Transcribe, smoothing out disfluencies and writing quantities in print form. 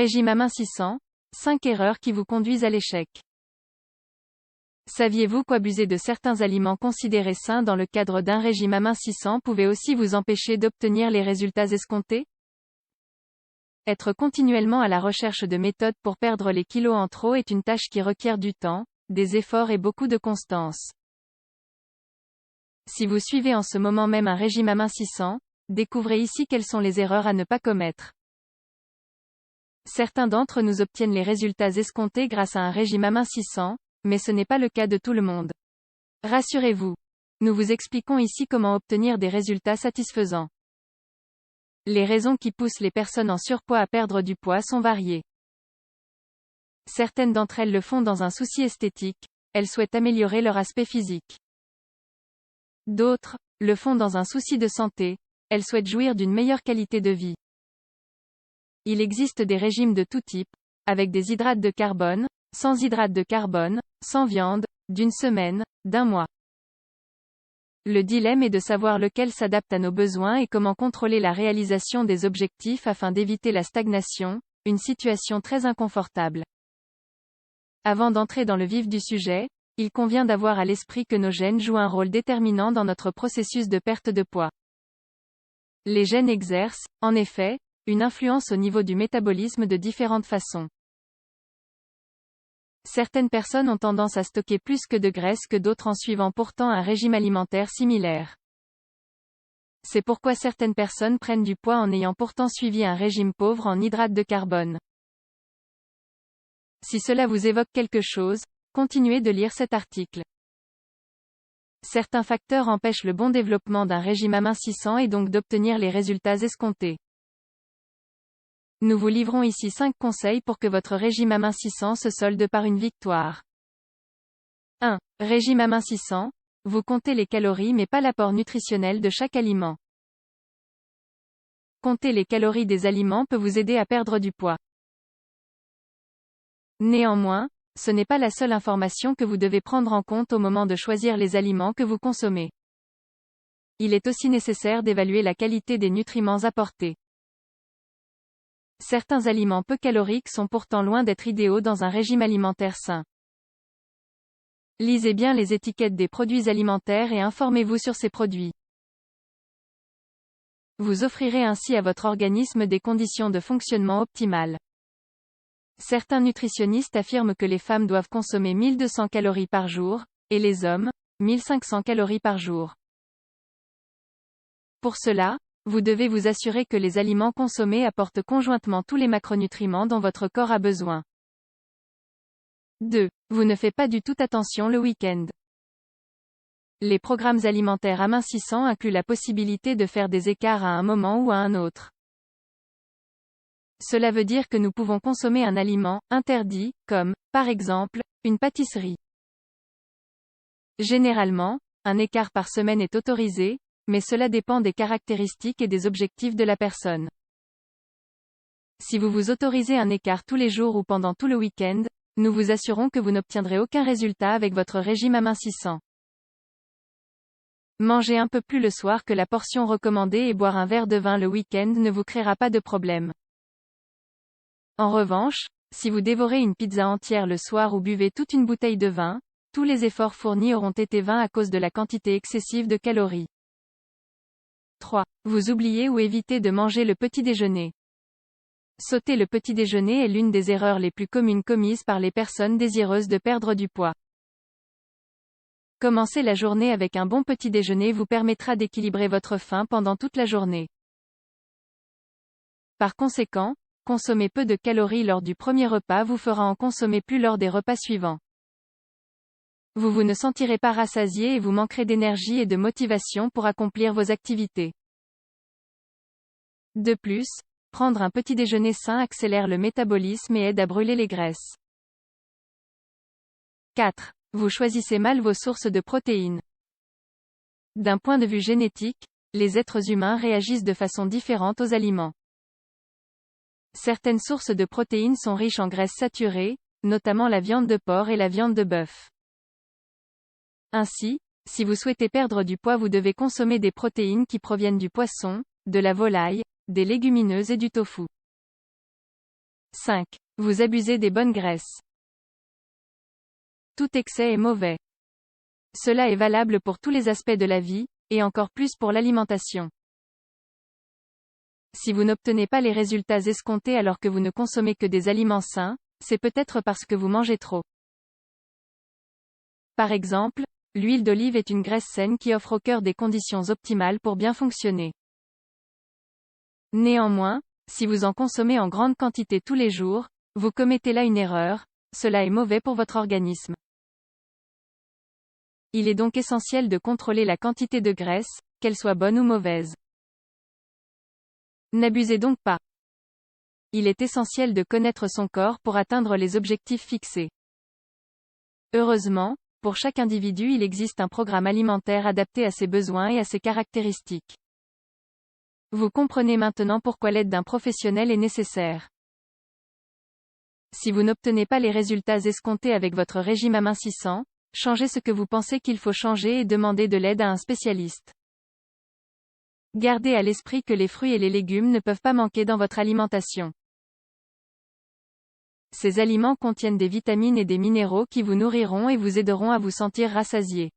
Régime amincissant, 5 erreurs qui vous conduisent à l'échec. Saviez-vous qu'abuser de certains aliments considérés sains dans le cadre d'un régime amincissant pouvait aussi vous empêcher d'obtenir les résultats escomptés? Être continuellement à la recherche de méthodes pour perdre les kilos en trop est une tâche qui requiert du temps, des efforts et beaucoup de constance. Si vous suivez en ce moment même un régime amincissant, découvrez ici quelles sont les erreurs à ne pas commettre. Certains d'entre nous obtiennent les résultats escomptés grâce à un régime amincissant, mais ce n'est pas le cas de tout le monde. Rassurez-vous. Nous vous expliquons ici comment obtenir des résultats satisfaisants. Les raisons qui poussent les personnes en surpoids à perdre du poids sont variées. Certaines d'entre elles le font dans un souci esthétique, elles souhaitent améliorer leur aspect physique. D'autres le font dans un souci de santé, elles souhaitent jouir d'une meilleure qualité de vie. Il existe des régimes de tout type, avec des hydrates de carbone, sans hydrates de carbone, sans viande, d'une semaine, d'un mois. Le dilemme est de savoir lequel s'adapte à nos besoins et comment contrôler la réalisation des objectifs afin d'éviter la stagnation, une situation très inconfortable. Avant d'entrer dans le vif du sujet, il convient d'avoir à l'esprit que nos gènes jouent un rôle déterminant dans notre processus de perte de poids. Les gènes exercent, en effet, une influence au niveau du métabolisme de différentes façons. Certaines personnes ont tendance à stocker plus de graisse que d'autres en suivant pourtant un régime alimentaire similaire. C'est pourquoi certaines personnes prennent du poids en ayant pourtant suivi un régime pauvre en hydrates de carbone. Si cela vous évoque quelque chose, continuez de lire cet article. Certains facteurs empêchent le bon développement d'un régime amincissant et donc d'obtenir les résultats escomptés. Nous vous livrons ici 5 conseils pour que votre régime amincissant se solde par une victoire. 1. Régime amincissant. Vous comptez les calories mais pas l'apport nutritionnel de chaque aliment. Compter les calories des aliments peut vous aider à perdre du poids. Néanmoins, ce n'est pas la seule information que vous devez prendre en compte au moment de choisir les aliments que vous consommez. Il est aussi nécessaire d'évaluer la qualité des nutriments apportés. Certains aliments peu caloriques sont pourtant loin d'être idéaux dans un régime alimentaire sain. Lisez bien les étiquettes des produits alimentaires et informez-vous sur ces produits. Vous offrirez ainsi à votre organisme des conditions de fonctionnement optimales. Certains nutritionnistes affirment que les femmes doivent consommer 1200 calories par jour, et les hommes, 1500 calories par jour. Pour cela, vous devez vous assurer que les aliments consommés apportent conjointement tous les macronutriments dont votre corps a besoin. 2. Vous ne faites pas du tout attention le week-end. Les programmes alimentaires amincissants incluent la possibilité de faire des écarts à un moment ou à un autre. Cela veut dire que nous pouvons consommer un aliment interdit, comme, par exemple, une pâtisserie. Généralement, un écart par semaine est autorisé, mais cela dépend des caractéristiques et des objectifs de la personne. Si vous vous autorisez un écart tous les jours ou pendant tout le week-end, nous vous assurons que vous n'obtiendrez aucun résultat avec votre régime amincissant. Manger un peu plus le soir que la portion recommandée et boire un verre de vin le week-end ne vous créera pas de problème. En revanche, si vous dévorez une pizza entière le soir ou buvez toute une bouteille de vin, tous les efforts fournis auront été vains à cause de la quantité excessive de calories. 3. Vous oubliez ou évitez de manger le petit déjeuner. Sauter le petit déjeuner est l'une des erreurs les plus communes commises par les personnes désireuses de perdre du poids. Commencer la journée avec un bon petit déjeuner vous permettra d'équilibrer votre faim pendant toute la journée. Par conséquent, consommer peu de calories lors du premier repas vous fera en consommer plus lors des repas suivants. Vous ne sentirez pas rassasié et vous manquerez d'énergie et de motivation pour accomplir vos activités. De plus, prendre un petit déjeuner sain accélère le métabolisme et aide à brûler les graisses. 4. Vous choisissez mal vos sources de protéines. D'un point de vue génétique, les êtres humains réagissent de façon différente aux aliments. Certaines sources de protéines sont riches en graisses saturées, notamment la viande de porc et la viande de bœuf. Ainsi, si vous souhaitez perdre du poids, vous devez consommer des protéines qui proviennent du poisson, de la volaille, des légumineuses et du tofu. 5. Vous abusez des bonnes graisses. Tout excès est mauvais. Cela est valable pour tous les aspects de la vie, et encore plus pour l'alimentation. Si vous n'obtenez pas les résultats escomptés alors que vous ne consommez que des aliments sains, c'est peut-être parce que vous mangez trop. Par exemple, l'huile d'olive est une graisse saine qui offre au cœur des conditions optimales pour bien fonctionner. Néanmoins, si vous en consommez en grande quantité tous les jours, vous commettez là une erreur, cela est mauvais pour votre organisme. Il est donc essentiel de contrôler la quantité de graisse, qu'elle soit bonne ou mauvaise. N'abusez donc pas. Il est essentiel de connaître son corps pour atteindre les objectifs fixés. Heureusement, pour chaque individu il existe un programme alimentaire adapté à ses besoins et à ses caractéristiques. Vous comprenez maintenant pourquoi l'aide d'un professionnel est nécessaire. Si vous n'obtenez pas les résultats escomptés avec votre régime amincissant, changez ce que vous pensez qu'il faut changer et demandez de l'aide à un spécialiste. Gardez à l'esprit que les fruits et les légumes ne peuvent pas manquer dans votre alimentation. Ces aliments contiennent des vitamines et des minéraux qui vous nourriront et vous aideront à vous sentir rassasié.